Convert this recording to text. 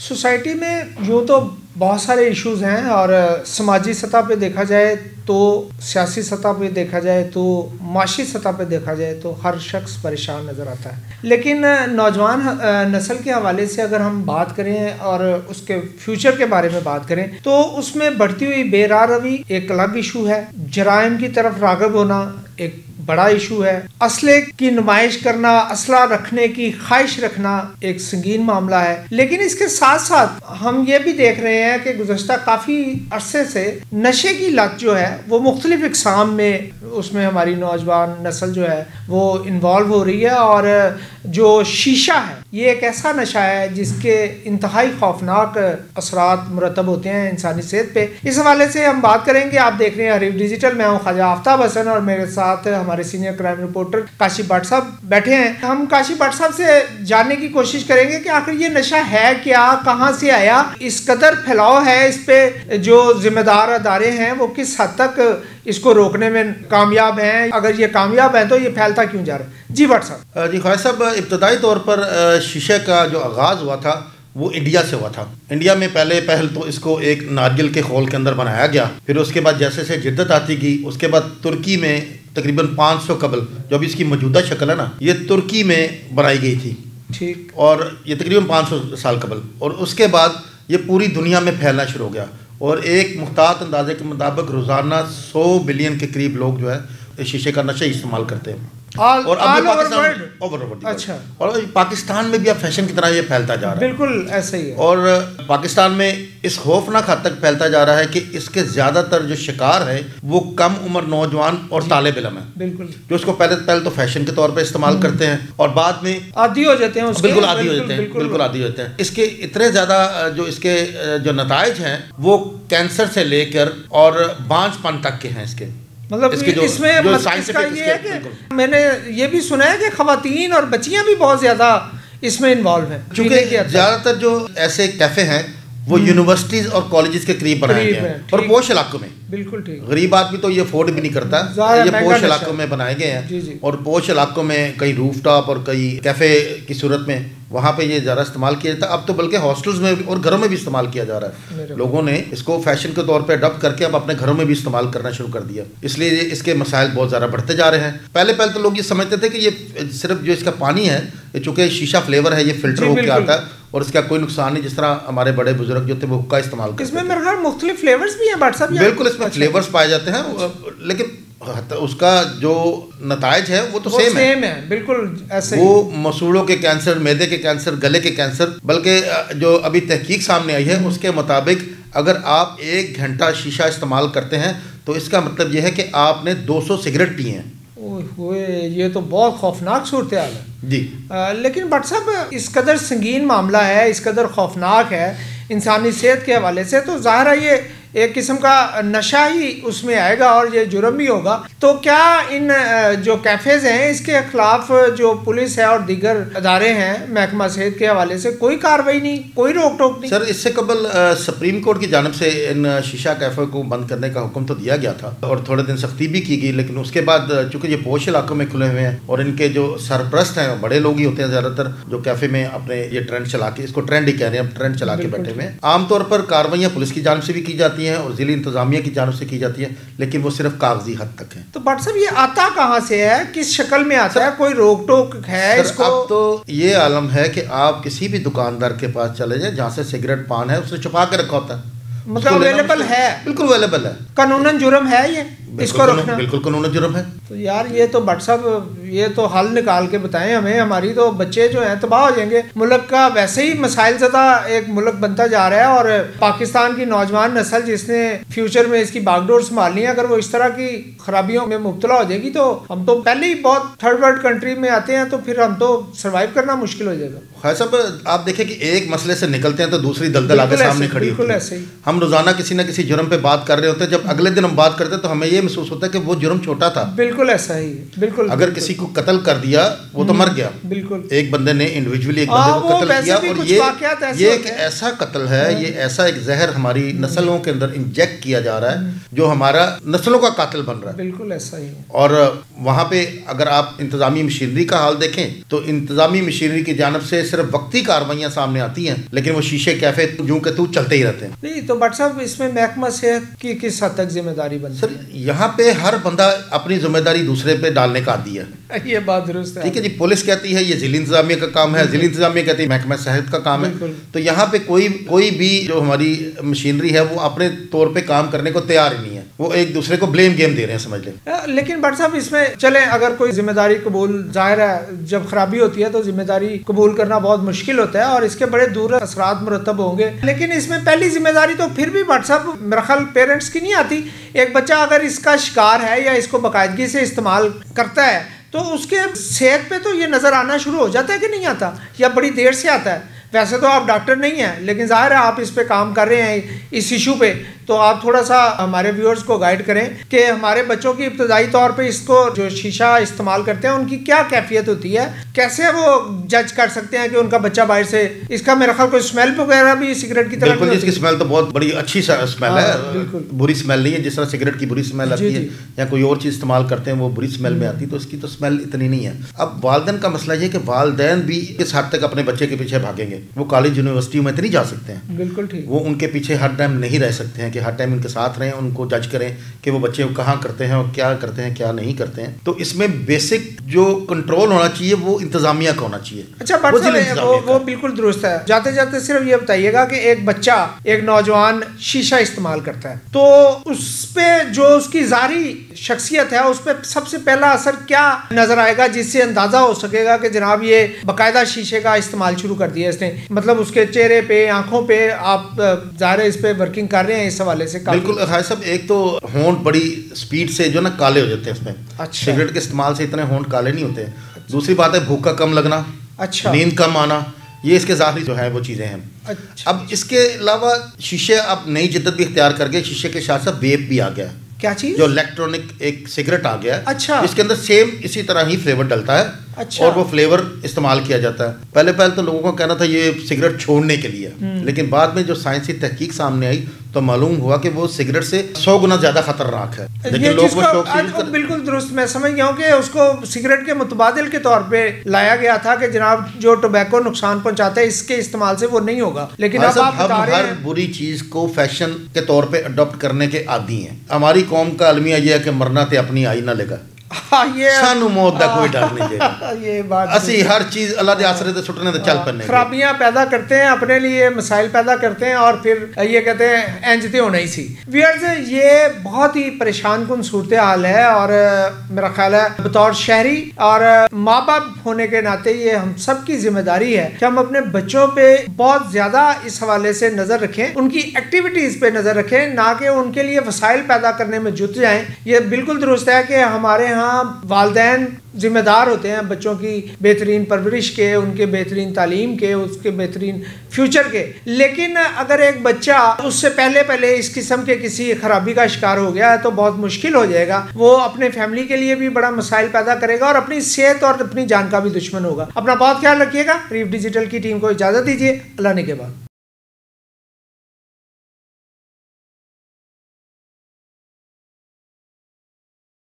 Society में यूँ तो बहुत सारे इश्यूज हैं और समाजी सतह पे देखा जाए तो, सियासी सतह पे देखा जाए तो, माशी सतह पे देखा जाए तो हर शख्स परेशान नज़र आता है। लेकिन नौजवान नस्ल के हवाले से अगर हम बात करें और उसके फ्यूचर के बारे में बात करें तो उसमें बढ़ती हुई बेरारवी एक अलग इशू है। जराइम की तरफ राग़िब होना एक बड़ा इशू है। असले की नुमाइश करना, असला रखने की ख्वाहिश रखना एक संगीन मामला है। लेकिन इसके साथ साथ हम ये भी देख रहे हैं कि गुज़श्ता काफ़ी अरसे से नशे की लत जो है वो मुख्तलिफ इक़साम में, उसमें हमारी नौजवान नस्ल जो है वो इन्वॉल्व हो रही है। और जो शीशा है ये एक ऐसा नशा है जिसके इंतहाई खौफनाक असरात मुरतब होते हैं इंसानी सेहत पे। इस हवाले से हम बात करेंगे। आप देख रहे हैं हरीफ डिजिटल, मैं हूँ ख्वाजा आफ्ताब हसन और मेरे साथ हमारे senior crime reporter Kashi Bhatt साहब बैठे हैं। हम काशी भट्ट साहब से जानने की कोशिश करेंगे कि आखिर ये नशा है क्या, कहाँ से आया, इस कदर फैलाव है, इस पे जो जिम्मेदार अदारे हैं वो किस हद तक इसको रोकने में कामयाब हैं, अगर ये कामयाब है तो ये फैलता क्यों जा रहा है। जी भट्ट साहब। जी ख्वाजा साहब, इब्तदाई तौर पर शीशे का जो आगाज़ हुआ था वो इंडिया से हुआ था। इंडिया में पहल तो इसको एक नारियल के खोल के अंदर बनाया गया, फिर उसके बाद जैसे जैसे जिद्दत आती गई, उसके बाद तुर्की में तकरीबन 500 कबल, जो अभी इसकी मौजूदा शक्ल है ना, ये तुर्की में बनाई गई थी। ठीक। और ये तकरीबन 500 साल कबल, और उसके बाद ये पूरी दुनिया में फैलना शुरू हो गया। और एक मुख्तात अंदाजे के मुताबिक रोज़ाना 100 बिलियन के करीब लोग जो है शीशे का नशा इस्तेमाल करते हैं। और अब अच्छा, और पाकिस्तान में भी अब फैशन की तरह ये फैलता जा रहा है। बिल्कुल ऐसे ही है। और पाकिस्तान में इस खौफनाक हद तक फैलता जा रहा है कि इसके ज़्यादातर जो शिकार है वो कम उम्र नौजवान और तालिब इल्म है। बिल्कुल। जो उसको पहले तो फैशन के तौर पे इस्तेमाल करते हैं और बाद में आदी हो जाते हैं उसके। बिल्कुल आदी हो जाते हैं, बिल्कुल आदी हो जाते हैं। इसके इतने ज़्यादा जो इसके जो नताइज हैं वो कैंसर से लेकर और बांझपन तक के हैं इसके। मतलब इसमें इसका ये है कि मैंने ये भी सुना है कि ख़वातीन और बच्चियां भी बहुत ज़्यादा इसमें इन्वॉल्व हैं, क्योंकि ज़्यादातर जो ऐसे कैफ़े हैं वो यूनिवर्सिटीज़ और कॉलेजेस के करीब बनाए गए हैं और पोश इलाकों में। बिल्कुल ठीक। गरीब आदमी तो ये अफोर्ड भी नहीं करता, ये पोश इलाकों में बनाए गए हैं। और पोश इलाकों में कई रूफटॉप और कई कैफ़े की सूरत में वहाँ पे ये ज़्यादा इस्तेमाल किया जाता है। अब तो बल्कि हॉस्टल्स में और घरों में भी इस्तेमाल किया जा रहा है। लोगों ने इसको फैशन के तौर पे अडॉप्ट करके अब अपने घरों में भी इस्तेमाल करना शुरू कर दिया, इसलिए इसके मसाइल बहुत ज़्यादा बढ़ते जा रहे हैं। पहले तो लोग ये समझते थे कि ये सिर्फ जो इसका पानी है, चूँकि शीशा फ्लेवर है, ये फिल्टर होकर आता है और इसका कोई नुकसान नहीं। जिस तरह हमारे बड़े बुजुर्ग जो थे वो हुक्का इस्तेमाल करते थे। इसमें मेरे ख्याल मुख्तलिफ फ्लेवर्स भी हैं भट्ट साहब। बिल्कुल, इसमें फ्लेवर्स पाए जाते हैं, लेकिन उसका जो नताइज है वो तो सेम है। बिल्कुल ऐसे। वो मसूड़ों के कैंसर, मैदे के कैंसर, गले के कैंसर, बल्कि जो अभी तहकीक सामने आई है उसके मुताबिक अगर आप 1 घंटा शीशा इस्तेमाल करते हैं तो इसका मतलब यह है कि आपने 200 सिगरेट पिए हैं। ये तो बहुत खौफनाक सूरत हाल है जी। लेकिन भट्ट साहब, इस कदर संगीन मामला है, इस कदर खौफनाक है इंसानी सेहत के हवाले से, तो ज़ाहिर है ये एक किस्म का नशा ही उसमें आएगा और ये जुर्म भी होगा। तो क्या इन जो कैफ़ेज़ हैं इसके खिलाफ जो पुलिस है और दीगर अदारे हैं महकमा सेहत के हवाले से कोई कार्रवाई नहीं, कोई रोक टोक नहीं? सर, इससे कबल सुप्रीम कोर्ट की जानब से इन शीशा कैफ़े को बंद करने का हुक्म तो दिया गया था और थोड़े दिन सख्ती भी की गई, लेकिन उसके बाद चूँकि ये पोश इलाकों में खुले हुए हैं और इनके जो सरपरस्त हैं बड़े लोग ही होते हैं ज़्यादातर, जो कैफ़े में अपने ये ट्रेंड चला के, इसको ट्रेंड ही कह रहे हैं, ट्रेंड चला के बैठे हुए हैं। आमतौर पर कार्रवाइयाँ पुलिस की जानब से भी की जाती हैं और ज़िली इंतजामिया की जानब से की जाती है, लेकिन वो सिर्फ कागजी हद तक है। तो भट्ट साहब, ये आता कहाँ से है, किस शक्ल में आता है, कोई रोक टोक है इसको? अब तो ये आलम है कि आप किसी भी दुकानदार के पास चले जाए जहाँ से सिगरेट पान है उसने छुपा के रखा होता है, मतलब अवेलेबल है। बिल्कुल अवेलेबल है। कानूनन जुर्म है ये इसको रखना? बिल्कुल कानूनन जुर्म है। तो यार ये तो भट्ट साहब, ये तो हल निकाल के बताएं हमें, हमारी तो बच्चे जो हैं तबाह हो जाएंगे। मुल्क का वैसे ही मसाइल ज़दा एक मुल्क बनता जा रहा है और पाकिस्तान की नौजवान नस्ल जिसने फ्यूचर में इसकी बागडोर संभालनी है, अगर वो इस तरह की खराबियों में मुब्तला हो जाएगी तो हम तो पहले ही बहुत थर्ड वर्ल्ड कंट्री में आते हैं, तो फिर हम तो सर्वाइव करना मुश्किल हो जाएगा। ख्वाजा साहब, आप देखें कि एक मसले से निकलते हैं तो दूसरी दलदल आगे सामने खड़ी होती है। हम रोजाना किसी न किसी जुर्म पे बात कर रहे होते हैं, जब अगले दिन हम बात करते हैं तो हमें ये महसूस होता है कि वो जुर्म छोटा था। बिल्कुल ऐसा ही, बिल्कुल। अगर किसी को कत्ल कर दिया वो तो मर गया, बिल्कुल। एक बंदे ने इंडिविजुअली एक बंदे को कत्ल किया, और ये एक ऐसा कत्ल है, ये ऐसा एक जहर हमारी नस्लों के अंदर इंजेक्ट किया जा रहा है जो हमारा नस्लों का कातिल बन रहा है। बिल्कुल ऐसा ही। और वहाँ पे अगर आप इंतजामी मशीनरी का हाल देखें तो इंतजामी मशीनरी की जानब से सिर्फ वक्ती कार्रवाइयाँ सामने आती हैं, लेकिन वो शीशे कैफे यूं के तू चलते ही रहते हैं। नहीं तो बट साहब इसमें महकमा सेहत की किस हद तक जिम्मेदारी बनती है? सर यहाँ पे हर बंदा अपनी जिम्मेदारी दूसरे पे डालने का आदी है। ये बात दुरुस्त है। ठीक है जी, पुलिस कहती है ये जिला इंतजामिया का काम है, जिला इंतजामिया कहती है महकमा सेहत का काम है। तो यहाँ पे कोई भी जो हमारी मशीनरी है वो अपने तौर पे काम करने को तैयार ही नहीं है, वो एक दूसरे को ब्लेम गेम दे रहे हैं, समझ लें। लेकिन बट साहब इसमें चले अगर कोई जिम्मेदारी कबूल, जाहिर है जब खराबी होती है तो जिम्मेदारी कबूल करना बहुत मुश्किल होता है और इसके बड़े दूर असरात मुरतब होंगे, लेकिन इसमें पहली जिम्मेदारी तो फिर भी बट साहब मेरा ख्याल पेरेंट्स की नहीं आती। एक बच्चा अगर इसका शिकार है या इसको बाकायदगी से इस्तेमाल करता है तो उसके सेहत पे तो ये नज़र आना शुरू हो जाता है कि नहीं आता, या बड़ी देर से आता है? वैसे तो आप डॉक्टर नहीं हैं, लेकिन जाहिर है आप इस पे काम कर रहे हैं इस इशू पे, तो आप थोड़ा सा हमारे व्यूअर्स को गाइड करें कि हमारे बच्चों की इब्तदाई तौर पे इसको जो शीशा इस्तेमाल करते हैं उनकी क्या कैफियत होती है, कैसे वो जज कर सकते हैं कि उनका बच्चा बाहर से, इसका मेरा ख्याल कोई स्मेल वगैरह भी सिगरेट की तरह? बिल्कुल, इसकी स्मेल तो बहुत बड़ी अच्छी स्मेल है, बुरी स्मेल नहीं है। जिस तरह सिगरेट की बुरी स्मेल आती है या कोई और चीज़ इस्तेमाल करते हैं वो बुरी स्मेल में आती है, तो इसकी तो स्मेल इतनी नहीं है। अब वालिदैन का मसला ये कि वालिदैन भी इस हद तक अपने बच्चे के पीछे भागेंगे, वो कॉलेज यूनिवर्सिटी में तो नहीं जा सकते हैं। बिल्कुल ठीक। वो उनके पीछे हर टाइम नहीं रह सकते हैं कि हर टाइम उनके साथ रहें, उनको जज करें कि वो बच्चे कहाँ करते हैं और क्या करते हैं क्या नहीं करते हैं। तो इसमें बेसिक जो कंट्रोल होना चाहिए वो इंतजामिया का होना चाहिए। अच्छा बट वो बिल्कुल दुरुस्त है। जाते जाते सिर्फ ये बताइएगा कि एक बच्चा, एक नौजवान शीशा इस्तेमाल करता है तो उस पे जो उसकी जारी शख्सियत है उस पर सबसे पहला असर क्या नजर आएगा जिससे अंदाजा हो सकेगा कि जनाब ये बाकायदा शीशे का इस्तेमाल शुरू कर दिया इसने? मतलब उसके चेहरे पे, आंखों पे, आप ज़ाहिर इस पे वर्किंग कर रहे हैं इस हवाले से? बिल्कुल भाई साहब, एक तो होंठ बड़ी स्पीड से जो ना काले हो जाते हैं इसमें। अच्छा। सिगरेट के इस्तेमाल से इतने होंठ काले नहीं होते। अच्छा। दूसरी बात है भूख का कम लगना। अच्छा। नींद कम आना, ये इसके ज़ाहिरी जो है वो चीज़ें हैं। अच्छा। अब इसके अलावा शीशे अब नई जिद्दत भी इख्तियार कर गए, शीशे के साथ साथ वेप भी आ गया। क्या चीज़? जो इलेक्ट्रॉनिक एक सिगरेट आ गया। अच्छा। इसके अंदर सेम इसी तरह ही फ्लेवर डलता है। अच्छा। और वो फ्लेवर इस्तेमाल किया जाता है। पहले तो लोगों का कहना था ये सिगरेट छोड़ने के लिए, लेकिन बाद में जो साइंसी तहकीक सामने आई तो मालूम हुआ कि वो सिगरेट से 100 गुना ज़्यादा खतरनाक है। लेकिन लोग वो शौक से बिल्कुल दुरुस्त, मैं समझ गया हूँ कि उसको सिगरेट के मुतबादिल के तौर पे लाया गया था कि जनाब जो टोबैको नुकसान पहुंचाता है इसके इस्तेमाल से वो नहीं होगा। लेकिन अब आप बता रहे हैं हर बुरी चीज़ को फैशन के तौर पे अडॉप्ट करने के आदी हैं। हमारी कौम का अलमिया यह है कि मरना ते अपनी आई ना लेगा। ये सानू मौत का कोई डर नहीं है। ये बात असी हर चीज अल्लाह दे आसरे ते सुटने ते चल पन्ने। खराबियां पैदा करते हैं, अपने लिए मसाइल पैदा करते हैं और फिर ये कहते हैं इंज ते होना ही सी। व्यूअर्स, ये बहुत ही परेशान कुन सूरत हाल है और मेरा ख्याल है बतौर शहरी और माँ बाप होने के नाते ये हम सब की जिम्मेदारी है कि हम अपने बच्चों पे बहुत ज्यादा इस हवाले से नजर रखें, उनकी एक्टिविटीज पे नजर रखें, ना कि उनके लिए वसाइल पैदा करने में जुट जाएं। ये बिल्कुल दुरुस्त है कि हमारे यहाँ वालिदैन जिम्मेदार होते हैं बच्चों की बेहतरीन परवरिश के, उनके बेहतरीन तालीम के, उसके बेहतरीन फ्यूचर के। लेकिन अगर एक बच्चा उससे पहले इस किस्म के किसी खराबी का शिकार हो गया है तो बहुत मुश्किल हो जाएगा। वो अपने फैमिली के लिए भी बड़ा मसाइल पैदा करेगा और अपनी सेहत और अपनी जान का भी दुश्मन होगा। अपना बहुत ख्याल रखिएगा। रीफ डिजिटल की टीम को इजाज़त दीजिए। अल्लाह ने के बाद।